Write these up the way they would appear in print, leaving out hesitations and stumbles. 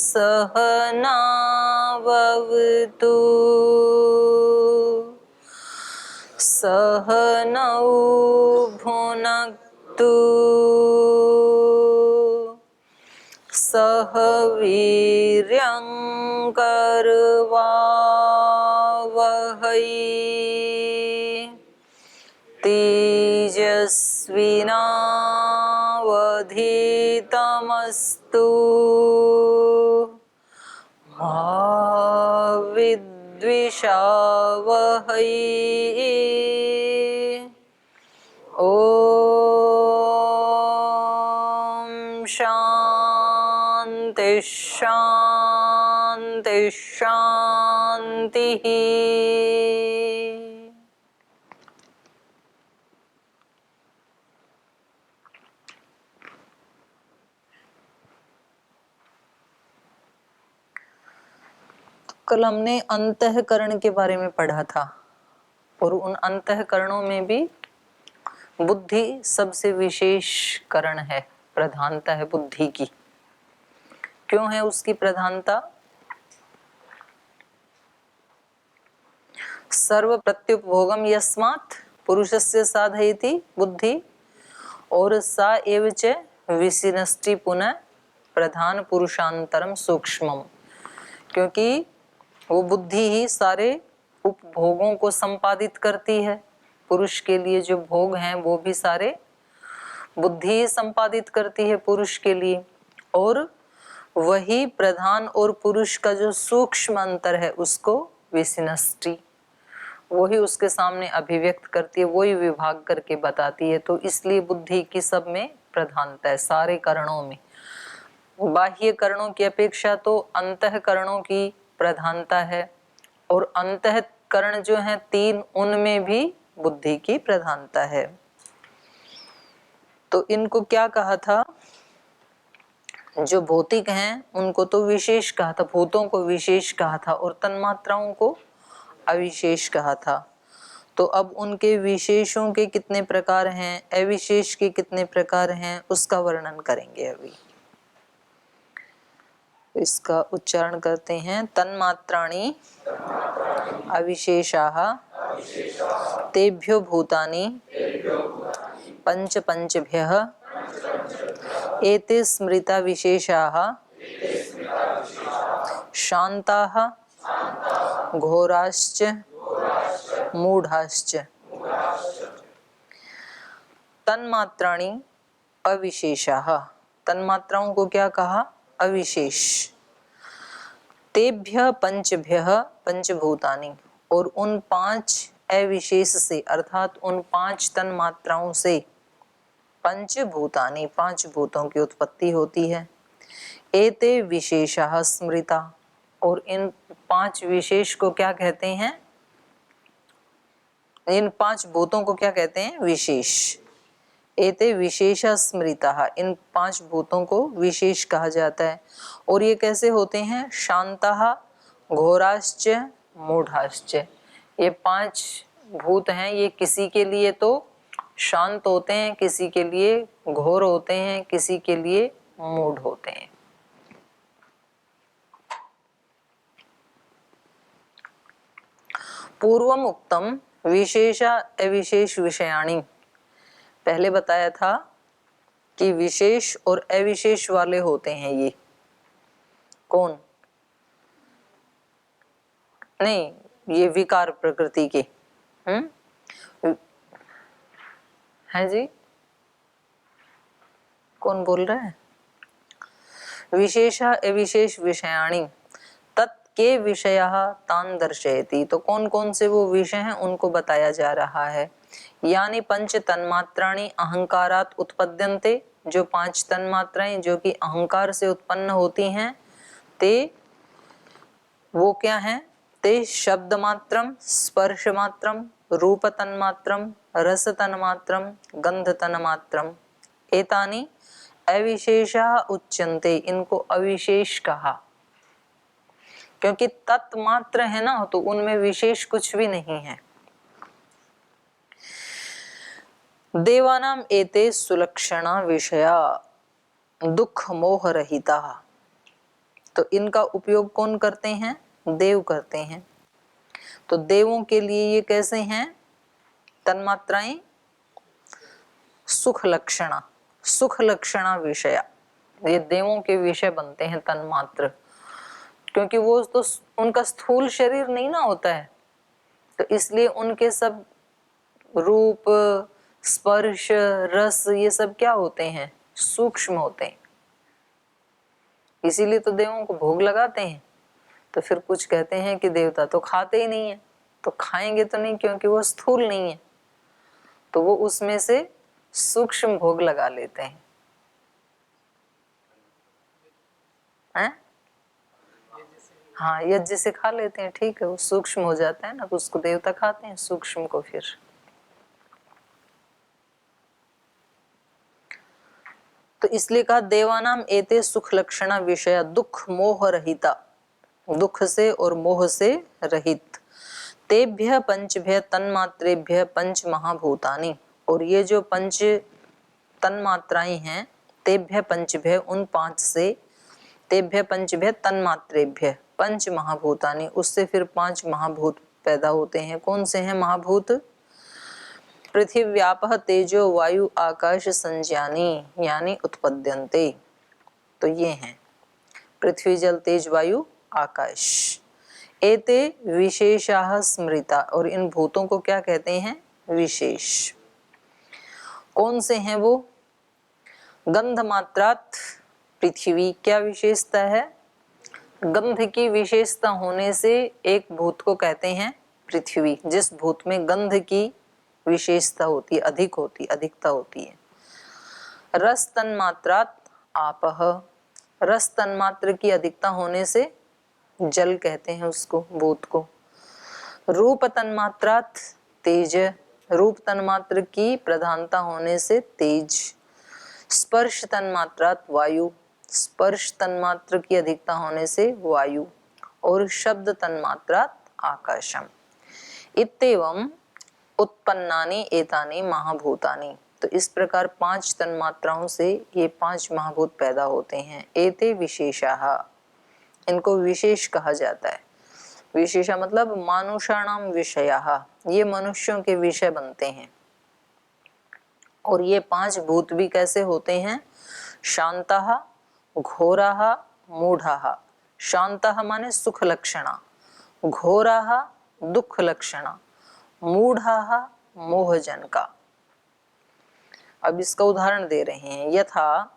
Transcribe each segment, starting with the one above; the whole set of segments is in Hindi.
सहनावतु सहनौ भुनक्तु सह वीर्यं करवावहै तेजस्विनावधीतमस्तु मा विद्विषावहै ॐ शान्ति शान्ति शान्तिः। कल हमने अंतःकरण के बारे में पढ़ा था और उन अंतःकरणों में भी बुद्धि सबसे विशेष करण है, प्रधानता है बुद्धि की। क्यों है उसकी प्रधानता? सर्व प्रत्युपभोगम यस्मात् पुरुषस्य साधयति बुद्धि और सा एव च विशिनष्टि पुनः प्रधान पुरुषांतरम सूक्ष्मम। क्योंकि वो बुद्धि ही सारे उपभोगों को संपादित करती है। पुरुष के लिए जो भोग हैं वो भी सारे बुद्धि ही संपादित करती है पुरुष के लिए। और वही प्रधान और पुरुष का जो सूक्ष्म अंतर है उसको विशिनष्टि, वही उसके सामने अभिव्यक्त करती है, वही विभाग करके बताती है। तो इसलिए बुद्धि की सब में प्रधानता है, सारे करणों में। बाह्य करणों की अपेक्षा तो अंतःकरणों की प्रधानता है। और अंतःकरण जो है 3, उनमें भी बुद्धि की प्रधानता है। तो इनको क्या कहा था? जो भौतिक हैं उनको तो विशेष कहा था, भूतों को विशेष कहा था और तन्मात्राओं को अविशेष कहा था। तो अब उनके विशेषों के कितने प्रकार हैं, अविशेष के कितने प्रकार हैं, उसका वर्णन करेंगे अभी। इसका उच्चारण करते हैं। तन्मात्राणि अविशेषाः तेभ्यो भूतानि पंच पंचभ्यः एते स्मृता विशेषाः शान्ताः घोराश्च मूढ़ाश्च। तन्मात्राणि अविशेषाः, तन्मात्राओं को क्या कहा? अविशेष। तेभ्य पंचभ्यः पंचभूतानि, और उन 5 अविशेष से अर्थात उन 5 तन्मात्राओं से पंचभूतानि 5 भूतों की उत्पत्ति होती है। एते विशेषाः स्मृता, और इन 5 विशेष को क्या कहते हैं? इन 5 भूतों को क्या कहते हैं? विशेष। एते विशेषा स्मृता, इन 5 भूतों को विशेष कहा जाता है। और ये कैसे होते हैं? शांताः घोराश्च मूढ़ाश्च। ये 5 भूत हैं, ये किसी के लिए तो शांत होते हैं, किसी के लिए घोर होते हैं, किसी के लिए मूढ़ होते हैं। पूर्वम उक्तम विशेषा अविशेष विषयाणि, पहले बताया था कि विशेष और अविशेष वाले होते हैं। ये कौन? नहीं, ये विकार प्रकृति के है जी। कौन बोल रहा है? विशेषा अविशेष विषयाणि तत्के विषयः तान दर्शयति। तो कौन कौन से वो विषय हैं उनको बताया जा रहा है। यानी पंच तन्मात्राणि अहंकारात उत्पद्यन्ते, जो 5 तन्मात्राएं जो कि अहंकार से उत्पन्न होती हैं, ते वो क्या हैं? ते शब्द मात्रम, स्पर्श मात्रम, रूप तन्मात्रम, रस तन्मात्रम, गंध तन्मात्रम। एतानि अविशेषा उच्यन्ते, इनको अविशेष कहा। क्योंकि तत्मात्र है ना, तो उनमें विशेष कुछ भी नहीं है। देवानाम एते सुलक्षणा विषया दुख मोह रहिता। तो इनका उपयोग कौन करते हैं? देव करते हैं। तो देवों के लिए ये कैसे हैं? तन्मात्राएं सुख लक्षणा, सुख लक्षणा विषया, ये देवों के विषय बनते हैं तन्मात्र, क्योंकि वो तो उनका स्थूल शरीर नहीं ना होता है, तो इसलिए उनके सब रूप, स्पर्श, रस ये सब क्या होते हैं? सूक्ष्म होते हैं। इसीलिए तो देवों को भोग लगाते हैं। तो फिर कुछ कहते हैं कि देवता तो खाते ही नहीं है, तो खाएंगे तो नहीं क्योंकि वो स्थूल नहीं है, तो वो उसमें से सूक्ष्म भोग लगा लेते हैं। हैं? हाँ, यज्ञ से खा लेते हैं, ठीक है, वो सूक्ष्म हो जाता है ना, तो उसको देवता खाते हैं, सूक्ष्म को फिर। तो इसलिए कहा देवानाम एते सुख लक्षणा विषया दुख मोह रहिता, दुख से और मोह से रहित। तेभ्य पंचभ्य तन्मात्रेभ्य पंच महाभूतानि, और ये जो पंच तन्मात्राएं हैं, तेभ्य पंचभ्य उन पांच से, तेभ्य पंचभ्य तन्मात्रेभ्य पंच महाभूतानि, उससे फिर पांच महाभूत पैदा होते हैं। कौन से हैं महाभूत? पृथिव्यापः तेजो वायु आकाश संज्ञानी यानी उत्पद्यन्ते। तो ये हैं पृथ्वी जल तेज वायु आकाश। एते विशेषाः स्मृता, और इन भूतों को क्या कहते हैं? विशेष। कौन से हैं वो? गंध मात्रात पृथ्वी, क्या विशेषता है? गंध की विशेषता होने से एक भूत को कहते हैं पृथ्वी, जिस भूत में गंध की विशेषता होती है, अधिक होती, अधिकता होती है। रस तन्मात्रात आपः, रस तन्मात्र की अधिकता होने से जल कहते हैं उसको, भूत को। रूप तन्मात्रात तेज, रूप तन्मात्र की प्रधानता होने से तेज। स्पर्श तन्मात्रात वायु, स्पर्श तन्मात्र की अधिकता होने से वायु। और शब्द तन्मात्रात आकाशम। इत्येवं उत्पन्नानि एतानि महाभूतानि, तो इस प्रकार पांच तन्मात्राओं से ये पांच महाभूत पैदा होते हैं। एते विशेषाः, इनको विशेष कहा जाता है। विशेषा मतलब मानुषाणाम विषयाः, ये मनुष्यों के विषय बनते हैं। और ये पांच भूत भी कैसे होते हैं? शांतः, घोराः, मूढ़ाः। शांतः माने सुख लक्षणा, घोराः दुख लक्षणा, मूढ़ाः मोहजन का। अब इसका उदाहरण दे रहे हैं। यथा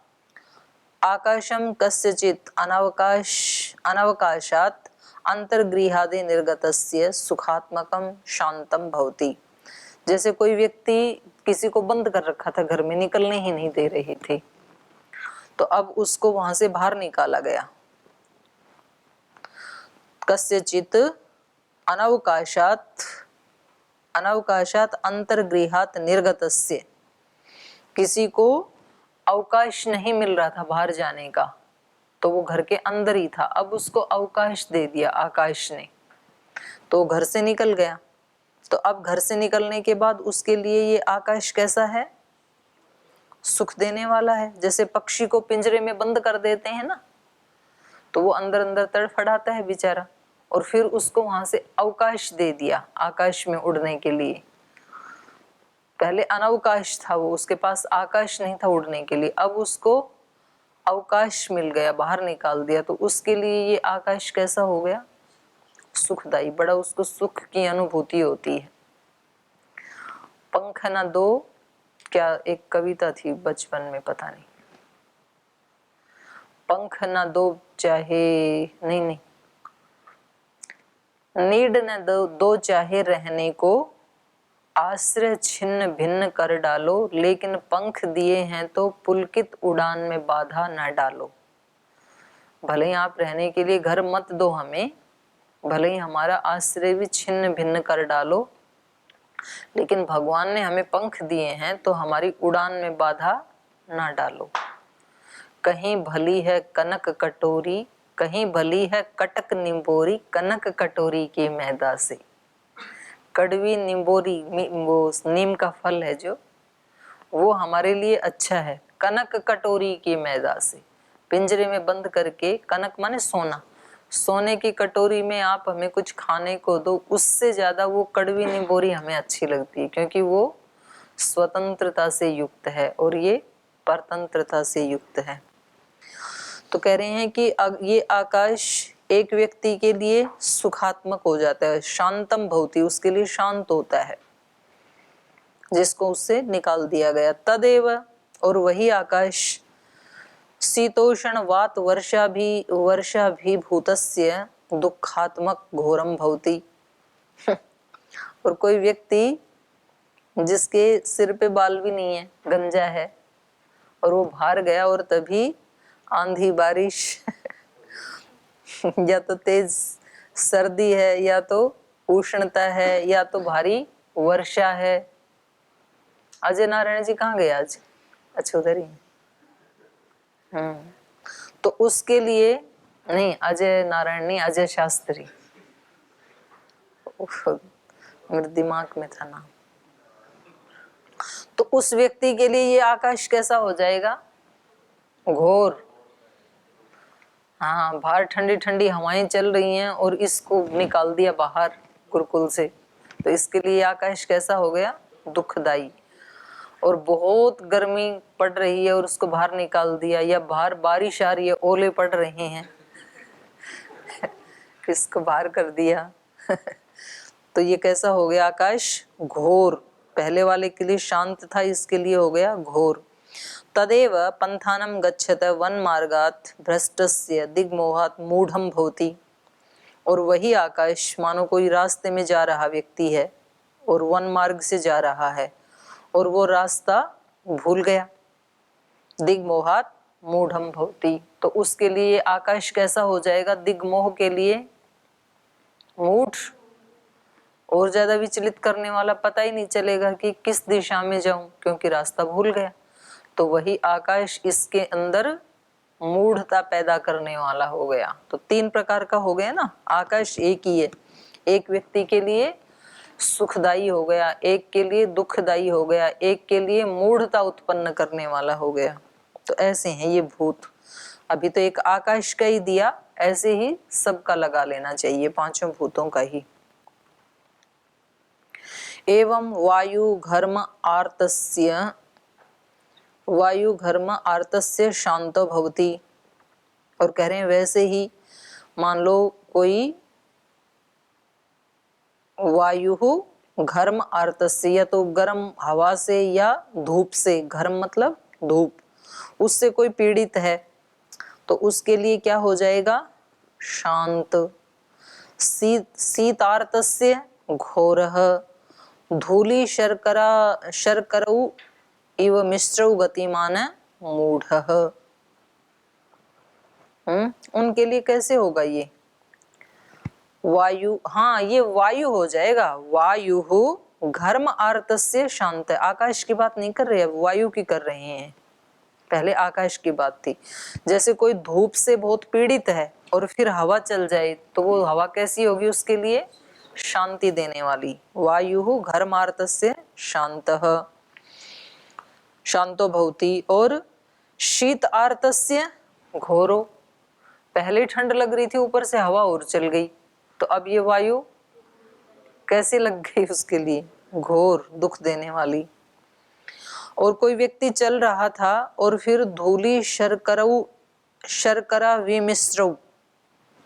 आकाशम कस्यचित् अनवकाशात् अंतर्गृहादि निर्गतस्य सुखात्मकम शांतम भवति। जैसे कोई व्यक्ति किसी को बंद कर रखा था घर में, निकलने ही नहीं दे रही थी, तो अब उसको वहां से बाहर निकाला गया। कस्यचित् अनवकाशात अंतर्गृहात निर्गतस्य, किसी को अवकाश नहीं मिल रहा था बाहर जाने का, तो वो घर के अंदर ही था, अब उसको अवकाश दे दिया आकाश ने, तो घर से निकल गया। तो अब घर से निकलने के बाद उसके लिए ये आकाश कैसा है? सुख देने वाला है। जैसे पक्षी को पिंजरे में बंद कर देते हैं ना, तो वो अंदर अंदर तड़फड़ाता है बेचारा, और फिर उसको वहां से अवकाश दे दिया आकाश में उड़ने के लिए। पहले अनवकाश था वो, उसके पास आकाश नहीं था उड़ने के लिए, अब उसको अवकाश मिल गया, बाहर निकाल दिया, तो उसके लिए ये आकाश कैसा हो गया? सुखदायी, बड़ा उसको सुख की अनुभूति होती है। पंख न दो, क्या एक कविता थी बचपन में, पता नहीं, पंख न दो चाहे, नहीं, नीड न दो चाहे रहने को, आश्रय छिन्न भिन्न कर डालो, लेकिन पंख दिए हैं तो पुलकित उड़ान में बाधा न डालो। भले ही आप रहने के लिए घर मत दो हमें, भले ही हमारा आश्रय भी छिन्न भिन्न कर डालो, लेकिन भगवान ने हमें पंख दिए हैं तो हमारी उड़ान में बाधा ना डालो। कहीं भली है कनक कटोरी, कहीं भली है कटक निम्बोरी, कनक कटोरी की मैदा से। कड़वी निम्बोरी, वो नीम का फल है जो, वो हमारे लिए अच्छा है, कनक कटोरी की मैदा से। पिंजरे में बंद करके, कनक माने सोना, सोने की कटोरी में आप हमें कुछ खाने को दो, उससे ज्यादा वो कड़वी निबोरी हमें अच्छी लगती है, क्योंकि वो स्वतंत्रता से युक्त है और ये परतंत्रता से युक्त है। तो कह रहे हैं कि ये आकाश एक व्यक्ति के लिए सुखात्मक हो जाता है, शांतम भवति, उसके लिए शांत होता है, जिसको उससे निकाल दिया गया। तदेव, और वही आकाश शीतोषण वात वर्षा भी भूतस्य दुखात्मक घोरम भवति। और कोई व्यक्ति जिसके सिर पे बाल भी नहीं है, गंजा है, और वो बाहर गया और तभी आंधी बारिश या तो तेज सर्दी है, या तो उष्णता है, या तो भारी वर्षा है। अजय नारायण जी कहाँ गए आज? अच्छा उधर ही। तो उसके लिए नहीं, अजय नारायण नहीं, अजय शास्त्री, मेरे दिमाग में था नाम। तो उस व्यक्ति के लिए ये आकाश कैसा हो जाएगा? घोर। हाँ, बाहर ठंडी ठंडी हवाएं चल रही हैं और इसको निकाल दिया बाहर गुरुकुल से, तो इसके लिए आकाश कैसा हो गया? दुखदाई। और बहुत गर्मी पड़ रही है और उसको बाहर निकाल दिया, या बाहर बारिश आ रही है, ओले पड़ रहे हैं इसको बाहर कर दिया तो ये कैसा हो गया आकाश? घोर। पहले वाले के लिए शांत था, इसके लिए हो गया घोर। तदेव पंथानम गच्छत वन मार्गात भ्रष्टस्य दिग्मोहात मूढ़म भवति। और वही आकाश, मानो कोई रास्ते में जा रहा व्यक्ति है और वन मार्ग से जा रहा है और वो रास्ता भूल गया, दिग्मोहात मूढ़म भवति, तो उसके लिए आकाश कैसा हो जाएगा? दिग्मोह के लिए मूढ़, और ज्यादा विचलित करने वाला, पता ही नहीं चलेगा कि किस दिशा में जाऊं, क्योंकि रास्ता भूल गया। तो वही आकाश इसके अंदर मूढ़ता पैदा करने वाला हो गया। तो तीन प्रकार का हो गया ना, आकाश एक ही है, एक व्यक्ति के लिए सुखदाई हो गया, एक के लिए दुखदाई हो गया, एक के लिए मूढ़ता उत्पन्न करने वाला हो गया। तो ऐसे हैं ये भूत। अभी तो एक आकाश का ही दिया, ऐसे ही सबका लगा लेना चाहिए, पांचों भूतों का ही। एवं वायु घर्म आर्तस्य शांतो भवति। और कह रहे हैं वैसे ही मान लो कोई वायु घर्म आर्तस्य, या तो गर्म हवा से या धूप से, घर्म मतलब धूप, उससे कोई पीड़ित है तो उसके लिए क्या हो जाएगा? शांत। शीतार्तस्य घोरः धूलि शर्करौ इव मिश्रौ गतिमान मूढ़ः। उनके लिए कैसे होगा ये? वायु, हाँ ये वायु हो जाएगा। वायु घर्म आर्तस्य शांत है। आकाश की बात नहीं कर रहे, अब वायु की कर रहे हैं। पहले आकाश की बात थी। जैसे कोई धूप से बहुत पीड़ित है और फिर हवा चल जाए तो वो हवा कैसी होगी? उसके लिए शांति देने वाली। वायु घर्म आर्तस्य शांतः शांतो भवति। और शीत आर्तस्य घोरो, पहले ठंड लग रही थी, ऊपर से हवा और चल गई, तो अब ये वायु कैसे लग गई उसके लिए? घोर, दुख देने वाली। और कोई व्यक्ति चल रहा था और फिर धूलि शर्करा विमिश्रौ,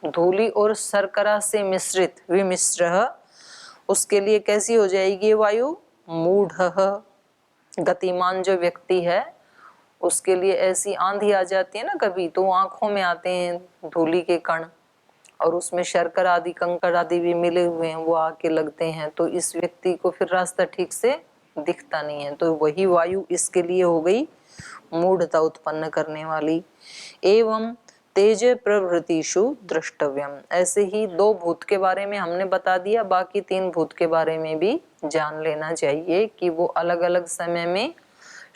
धूलि और शर्करा से मिश्रित, विमिश्र, उसके लिए कैसी हो जाएगी वायु? मूढ़ः। गतिमान जो व्यक्ति है उसके लिए ऐसी आंधी आ जाती है ना कभी, तो आंखों में आते हैं धूलि के कण, और उसमें शर्करा आदि कंकड़ आदि भी मिले हुए हैं, वो आके लगते हैं, तो इस व्यक्ति को फिर रास्ता ठीक से दिखता नहीं है। तो वही वायु इसके लिए हो गई मूढ़ता उत्पन्न करने वाली। एवं तेज प्रभृतिषु द्रष्टव्यम। ऐसे ही दो भूत के बारे में हमने बता दिया, बाकी तीन भूत के बारे में भी जान लेना चाहिए कि वो अलग अलग समय में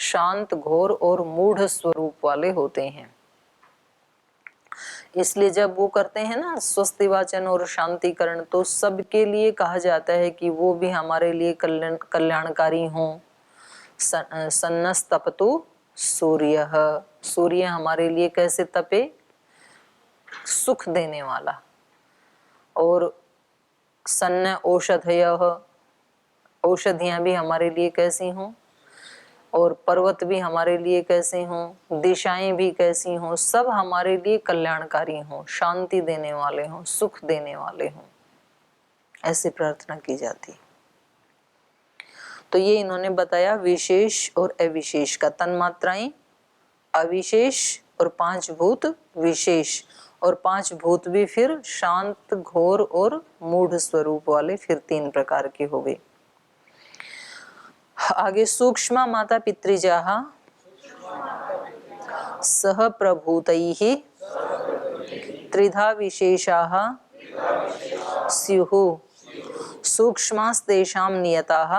शांत, घोर और मूढ़ स्वरूप वाले होते हैं। इसलिए जब वो करते हैं ना स्वस्ति वाचन और शांतिकरण, तो सबके लिए कहा जाता है कि वो भी हमारे लिए कल्याणकारी हों। सन्नस्तपतु सूर्य, सूर्य हमारे लिए कैसे तपे, सुख देने वाला। और सन्न औषधयः, औषधियां भी हमारे लिए कैसी हों, और पर्वत भी हमारे लिए कैसे हों, दिशाएं भी कैसी हों, सब हमारे लिए कल्याणकारी हों, शांति देने वाले हों, सुख देने वाले हों, ऐसे प्रार्थना की जाती। तो ये इन्होंने बताया विशेष और अविशेष का, तन्मात्राएं अविशेष और 5 भूत विशेष, और 5 भूत भी फिर शांत, घोर और मूढ़ स्वरूप वाले, फिर 3 प्रकार के हो गए। आगे सूक्ष्म माता पितृजाः सह प्रभूतैः त्रिधा विशेषाः स्युः सूक्ष्मास्तेषां नियताः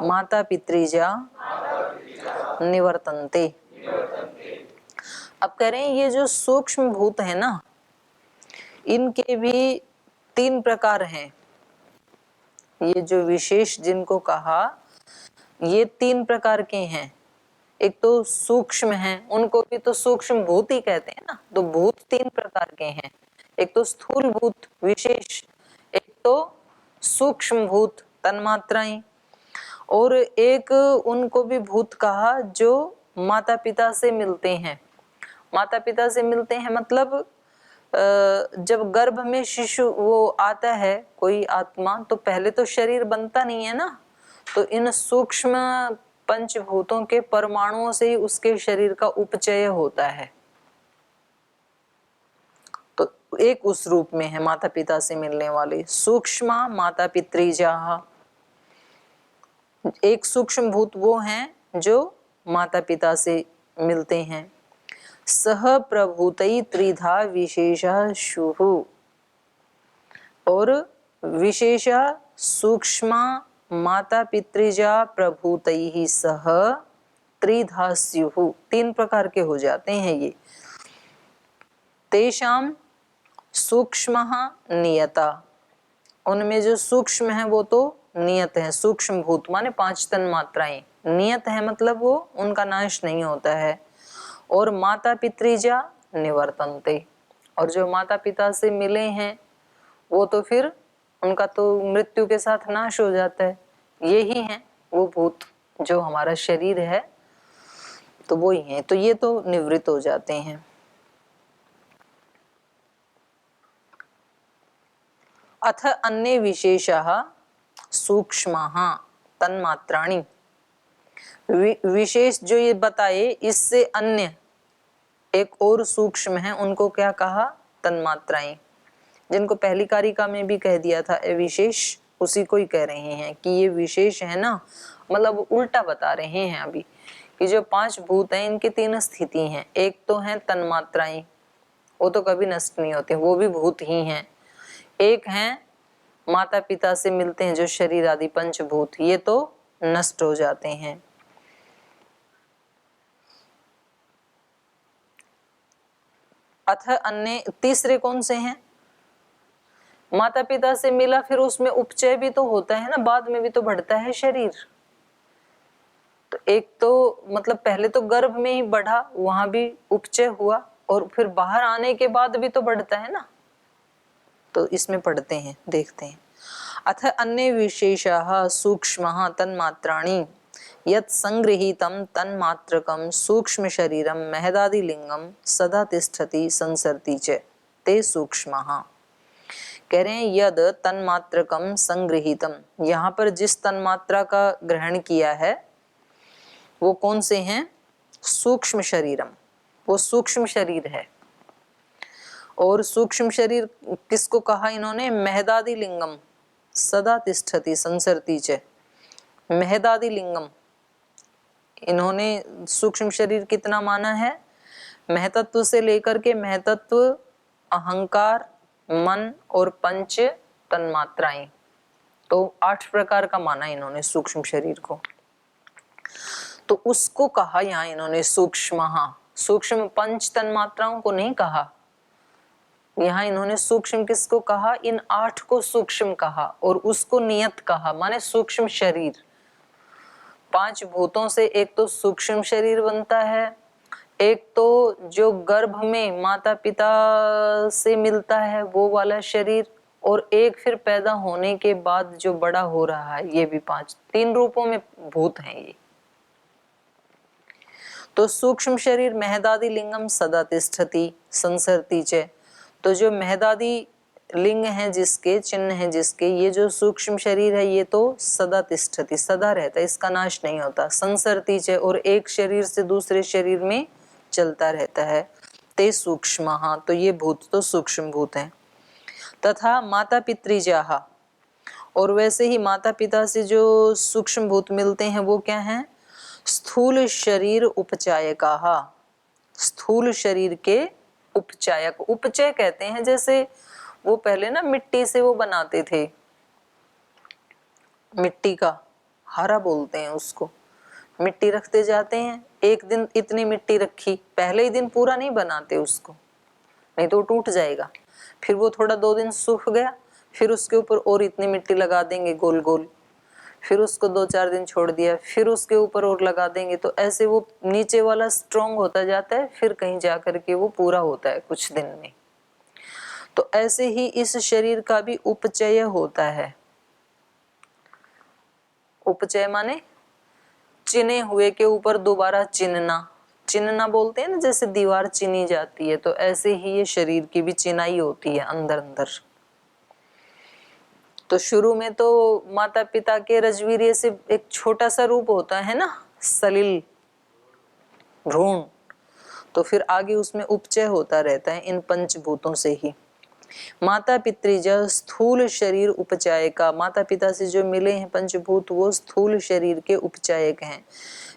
माता पितृजा निवर्तन्ते। अब कह रहे हैं ये जो सूक्ष्म भूत है ना, इनके भी 3 प्रकार हैं। ये जो विशेष जिनको कहा, ये 3 प्रकार के हैं। एक तो सूक्ष्म हैं, उनको भी तो सूक्ष्म भूत ही कहते हैं ना। तो भूत 3 प्रकार के हैं, एक तो स्थूल भूत विशेष, एक तो सूक्ष्म भूत तन्मात्राएं, और एक उनको भी भूत कहा जो माता पिता से मिलते हैं। माता पिता से मिलते हैं मतलब जब गर्भ में शिशु वो आता है कोई आत्मा, तो पहले तो शरीर बनता नहीं है ना, तो इन सूक्ष्म पंचभूतों के परमाणुओं से ही उसके शरीर का उपचय होता है। तो एक उस रूप में है माता पिता से मिलने वाले सूक्ष्म माता पितृजाः। एक सूक्ष्म भूत वो हैं जो माता पिता से मिलते हैं। सह प्रभूतै त्रिधा विशेषः स्युः, और विशेष सूक्ष्म माता पितृजा प्रभूतैः सह त्रिधा स्युः, 3 प्रकार के हो जाते हैं ये। तेषां सूक्ष्मः नियता, उनमें जो सूक्ष्म है वो तो नियत है। सूक्ष्म भूत माने 5 तन्मात्राएं, नियत है मतलब वो उनका नाश नहीं होता है। और माता पितृजा निवर्तन्ते, और जो माता पिता से मिले हैं वो तो फिर उनका तो मृत्यु के साथ नाश हो जाता है। यही है वो भूत जो हमारा शरीर है, तो वो ही है, तो ये तो निवृत्त हो जाते हैं। अथ अन्य विशेषः सूक्ष्मः तन्मात्राणि, विशेष जो ये बताए इससे अन्य एक और सूक्ष्म है, उनको क्या कहा, तन्मात्राएं, जिनको पहली कारिका में भी कह दिया था अविशेष, उसी को ही कह रहे हैं कि ये विशेष है ना, मतलब उल्टा बता रहे हैं अभी कि जो 5 भूत हैं इनकी 3 स्थिति हैं। एक तो है तन्मात्राएं, वो तो कभी नष्ट नहीं होते, वो भी भूत ही हैं। एक है माता पिता से मिलते हैं जो शरीर आदि पंचभूत, ये तो नष्ट हो जाते हैं। अथ अन्य, तीसरे कौन से हैं, माता पिता से मिला फिर उसमें उपचय भी तो होता है ना, बाद में भी तो बढ़ता है शरीर। तो एक तो मतलब पहले तो गर्भ में ही बढ़ा, वहां भी उपचय हुआ, और फिर बाहर आने के बाद भी तो बढ़ता है ना। तो इसमें पढ़ते हैं, देखते हैं। अथ अन्य विशेषः सूक्ष्मः तन्मात्राणि यत् संगृहीतं तन्मात्रकं सूक्ष्म शरीरं महदादिलिंगम सदा तिष्ठति संसरति च ते सूक्ष्मः। कह रहे हैं यद तन्मात्रकम संगृहीतम, यहाँ पर जिस तन्मात्रा का ग्रहण किया है वो कौन से हैं, सूक्ष्म शरीरम, वो सूक्ष्म शरीर है। और सूक्ष्म शरीर किसको कहा इन्होंने, महदादि लिंगम सदा तिष्ठति संसरति च, महदादि लिंगम इन्होंने सूक्ष्म शरीर कितना माना है, महतत्व से लेकर के महतत्व, अहंकार, मन और 5 तन्मात्राएं, तो 8 प्रकार का माना इन्होंने सूक्ष्म शरीर को। तो उसको कहा यहाँ इन्होंने सूक्ष्म, सूक्ष्म 5 तन्मात्राओं को नहीं कहा, यहाँ इन्होंने सूक्ष्म किसको कहा, इन 8 को सूक्ष्म कहा, और उसको नियत कहा, माने सूक्ष्म शरीर। 5 भूतों से एक तो सूक्ष्म शरीर बनता है, एक तो जो गर्भ में माता पिता से मिलता है वो वाला शरीर, और एक फिर पैदा होने के बाद जो बड़ा हो रहा है, ये भी 5, 3 रूपों में भूत हैं ये। तो सूक्ष्म शरीर महदादि लिंगम सदा तिष्ठति संसरति च, तो जो महदादि लिंग हैं जिसके, चिन्ह हैं जिसके, ये जो सूक्ष्म शरीर है ये तो सदा तिष्ठति, सदा रहता है, इसका नाश नहीं होता। संसरति च, और एक शरीर से दूसरे शरीर में चलता रहता है। ते सूक्ष्म, हाँ, तो ये भूत तो सूक्ष्म भूत हैं। तथा माता पितृजाहा, और वैसे ही माता पिता से जो सूक्ष्म भूत मिलते हैं वो क्या हैं? स्थूल शरीर उपचायकाहा, स्थूल शरीर के उपचायक। उपचय कहते हैं जैसे वो पहले ना मिट्टी से वो बनाते थे, मिट्टी का हारा बोलते हैं उसको, मिट्टी रखते जाते हैं, एक दिन इतनी मिट्टी रखी, पहले ही दिन पूरा नहीं बनाते उसको, नहीं तो टूट जाएगा। फिर वो थोड़ा 2 दिन सूख गया, फिर उसके ऊपर और इतनी मिट्टी लगा देंगे गोल गोल, फिर उसको 2-4 दिन छोड़ दिया, फिर उसके ऊपर और लगा देंगे, तो ऐसे वो नीचे वाला स्ट्रॉन्ग होता जाता है, फिर कहीं जा करके वो पूरा होता है कुछ दिन में। तो ऐसे ही इस शरीर का भी उपचय होता है। उपचय माने चिने हुए के ऊपर दोबारा चिनना, चिनना बोलते हैं ना, जैसे दीवार चिनी जाती है, तो ऐसे ही ये शरीर की भी चिनाई होती है अंदर अंदर। तो शुरू में तो माता पिता के रजवीर्य से एक छोटा सा रूप होता है ना, सलिल भ्रूण, तो फिर आगे उसमें उपचय होता रहता है इन पंचभूतों से ही। माता पितृज स्थूल शरीर उपचायक, माता पिता से जो मिले हैं पंचभूत वो स्थूल शरीर के उपचायक हैं।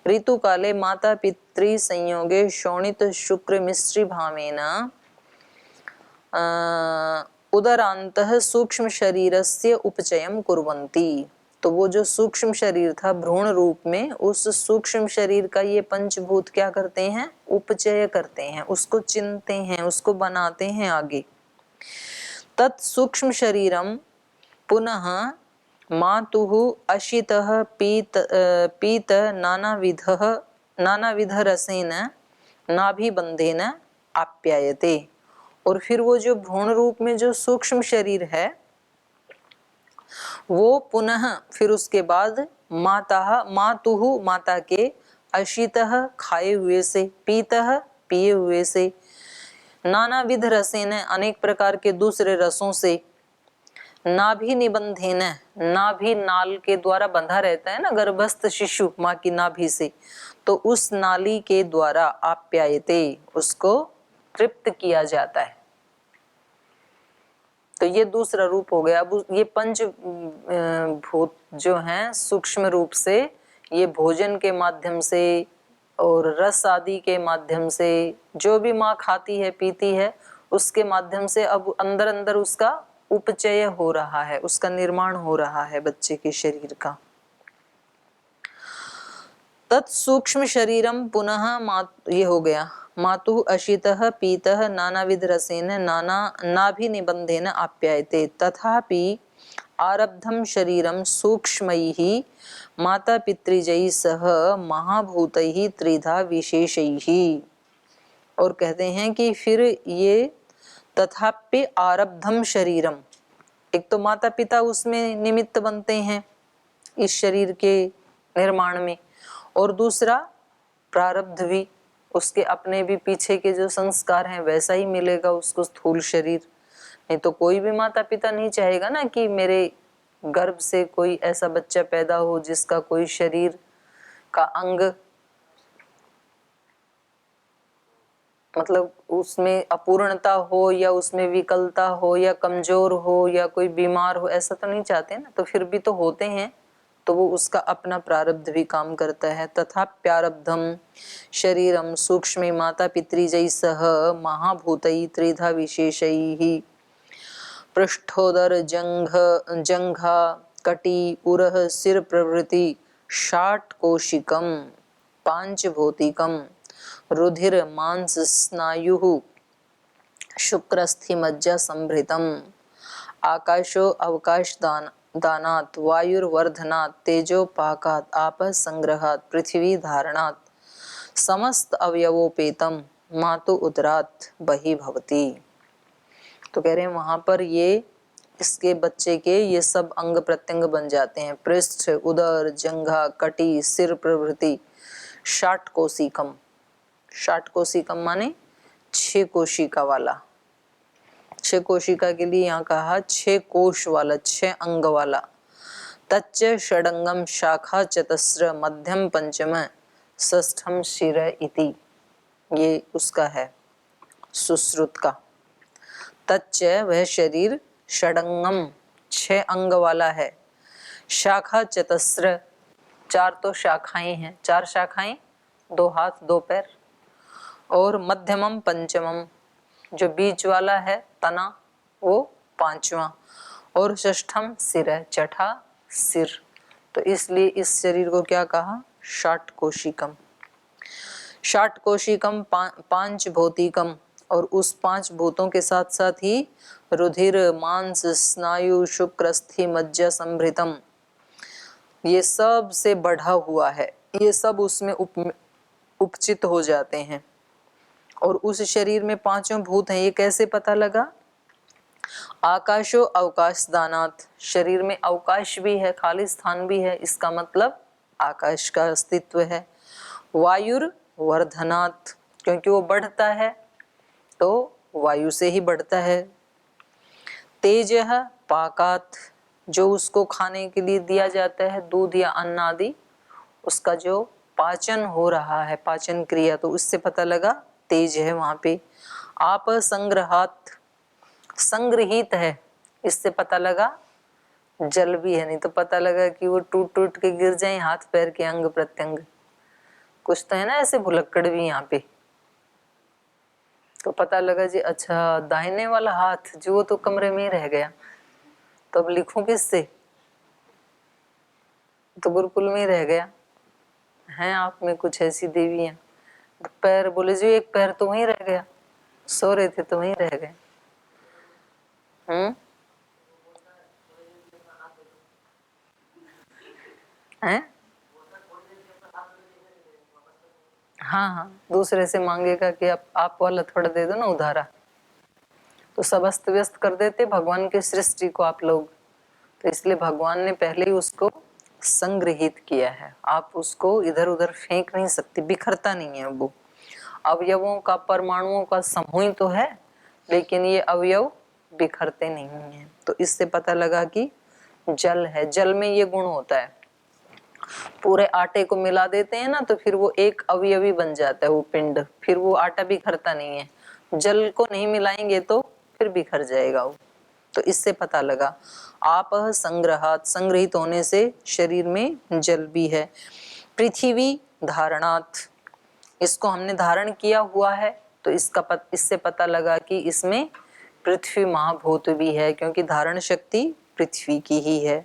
ऋतु काले माता पितृ संयोगे शोणित शुक्र मिश्री भावेन उदरांतः सूक्ष्म शरीरस्य उपचयम कुर्वन्ति। तो वो जो सूक्ष्म शरीर था भ्रूण रूप में, उस सूक्ष्म शरीर का ये पंचभूत क्या करते हैं? उपचय करते हैं, उसको चिनते हैं, उसको बनाते हैं आगे। तत् सूक्ष्म शरीरम पुनः मातुः अशितः पीत नानाविध रसेन नाभिबंधेन आप्यायते। और फिर वो जो भ्रूण रूप में जो सूक्ष्म शरीर है वो पुनः फिर उसके बाद मातुः माता के, अशितः खाए हुए से, पीतः पिए हुए से, नानाविध रसेन अनेक प्रकार के दूसरे रसों से, नाभि निबंधेन नाभि नाल के द्वारा बंधा रहता है ना गर्भस्थ शिशु माँ की नाभि से, तो उस नाली के द्वारा आप्यायते उसको तृप्त किया जाता है। तो ये दूसरा रूप हो गया। अब ये पंच भूत जो हैं सूक्ष्म रूप से ये भोजन के माध्यम से और रस आदि के माध्यम से, जो भी माँ खाती है पीती है उसके माध्यम से अब अंदर अंदर उसका उपचय हो रहा है, उसका निर्माण हो रहा है बच्चे के शरीर का। तत् सूक्ष्म शरीरम पुनः ये हो गया मातु अशितः पीतः नानाविध रसेन नाभि निबंधेन आप्यायते। तथापि आरब्धम शरीरम सूक्ष्मैः माता पितृजैः सह महाभूतैः त्रिधा विशेषैः। और कहते हैं कि फिर ये तथापि आरब्धम शरीरम, एक तो माता पिता उसमें निमित्त बनते हैं इस शरीर के निर्माण में, और दूसरा प्रारब्ध भी, उसके अपने भी पीछे के जो संस्कार हैं वैसा ही मिलेगा उसको स्थूल शरीर। नहीं तो कोई भी माता पिता नहीं चाहेगा ना कि मेरे गर्भ से कोई ऐसा बच्चा पैदा हो जिसका कोई शरीर का अंग मतलब उसमें अपूर्णता हो या उसमें विकलता हो या कमजोर हो या कोई बीमार हो, ऐसा तो नहीं चाहते ना। तो फिर भी तो होते हैं, तो वो उसका अपना प्रारब्ध भी काम करता है। तथा प्रारब्धम शरीरम सूक्ष्म माता पितृजै सह महाभूतै त्रिधा विशेषैः पृष्ठोदर जंघा कटी उरह सिर प्रभृति 60 कोशिकम पांचभौतिकम रुधिर मांस स्नायु शुक्रस्थि मज्जा संभृतम आकाशो अवकाशदान दानात् वायुर्वर्धनात् तेजोपाकात् आपः संग्रहात् पृथ्वी धारणात् समस्त अवयवोपेतम मातु उदरात् बहि भवति। तो कह रहे हैं वहां पर ये इसके बच्चे के ये सब अंग प्रत्यंग बन जाते हैं। पृष्ठ, उदर, जंघा, कटी, सिर प्रभृति। षाट कोशिकम, षाट कोशिकम माने 6 कोशिका वाला। 6 कोशिका के लिए यहाँ कहा 6 कोश वाला, 6 अंग वाला। तच्च षडंगम शाखा चतस्र मध्यम पंचम षष्ठम शिर इति, ये उसका है सुश्रुत का। तच्च वह शरीर षडंगम 6 अंग वाला है। शाखा चतस्र, 4 तो शाखाएं हैं, 4 शाखाएं, 2 हाथ 2 पैर। और मध्यमम पंचमम, जो बीच वाला है तना, वो 5वां। और षष्ठम सिर, छठा सिर। तो इसलिए इस शरीर को क्या कहा? षाट कोशिकम। षाट कोशिकम 5 भौतिकम, और उस 5 भूतों के साथ साथ ही रुधिर, मांस, स्नायु, शुक्र, अस्थि, मज्जा संभृतम, ये सब से बढ़ा हुआ है। ये सब उसमें उपचित हो जाते हैं। और उस शरीर में 5 भूत हैं। ये कैसे पता लगा? आकाशो अवकाश दानात, शरीर में अवकाश भी है, खाली स्थान भी है, इसका मतलब आकाश का अस्तित्व है। वायुर वर्धनात्, क्योंकि वो बढ़ता है तो वायु से ही बढ़ता है। तेजः पाकात्, जो उसको खाने के लिए दिया जाता है, दूध या अन्न आदि, उसका जो पाचन हो रहा है, पाचन क्रिया, तो उससे पता लगा तेज है वहां पे। आप संग्रहात्, संग्रहित है, इससे पता लगा जल भी है। नहीं तो पता लगा कि वो टूट टूट के गिर जाए हाथ पैर के अंग प्रत्यंग। कुछ तो है ना ऐसे भुलक्कड़ भी यहाँ पे। तो पता लगा जी अच्छा दाहिने वाला हाथ जो तो कमरे में ही रह गया, तो अब लिखूं किससे? तो गुरुकुल में ही रह गया। हैं आप में कुछ ऐसी देवियां, पैर बोले जी एक पैर तो वहीं रह गया, सो रहे थे तो वहीं रह गए। हैं? हाँ हाँ, दूसरे से मांगेगा कि आप वाला थोड़ा दे दो ना उधारा, तो सब अस्त व्यस्त कर देते भगवान की सृष्टि को आप लोग। तो इसलिए भगवान ने पहले ही उसको संग्रहित किया है। आप उसको इधर उधर फेंक नहीं सकते, बिखरता नहीं है वो। अवयवों का, परमाणुओं का समूह ही तो है, लेकिन ये अवयव बिखरते नहीं हैं। तो इससे पता लगा कि जल है। जल में ये गुण होता है, पूरे आटे को मिला देते हैं ना तो फिर वो एक अवयवी बन जाता है वो पिंड, फिर वो आटा बिखरता नहीं है। जल को नहीं मिलाएंगे तो फिर बिखर जाएगा वो। तो इससे पता लगा आप संग्रहात, संग्रहित होने से शरीर में जल भी है। पृथ्वी धारणात, इसको हमने धारण किया हुआ है, तो इससे पता लगा कि इसमें पृथ्वी महाभूत भी है, क्योंकि धारण शक्ति पृथ्वी की ही है।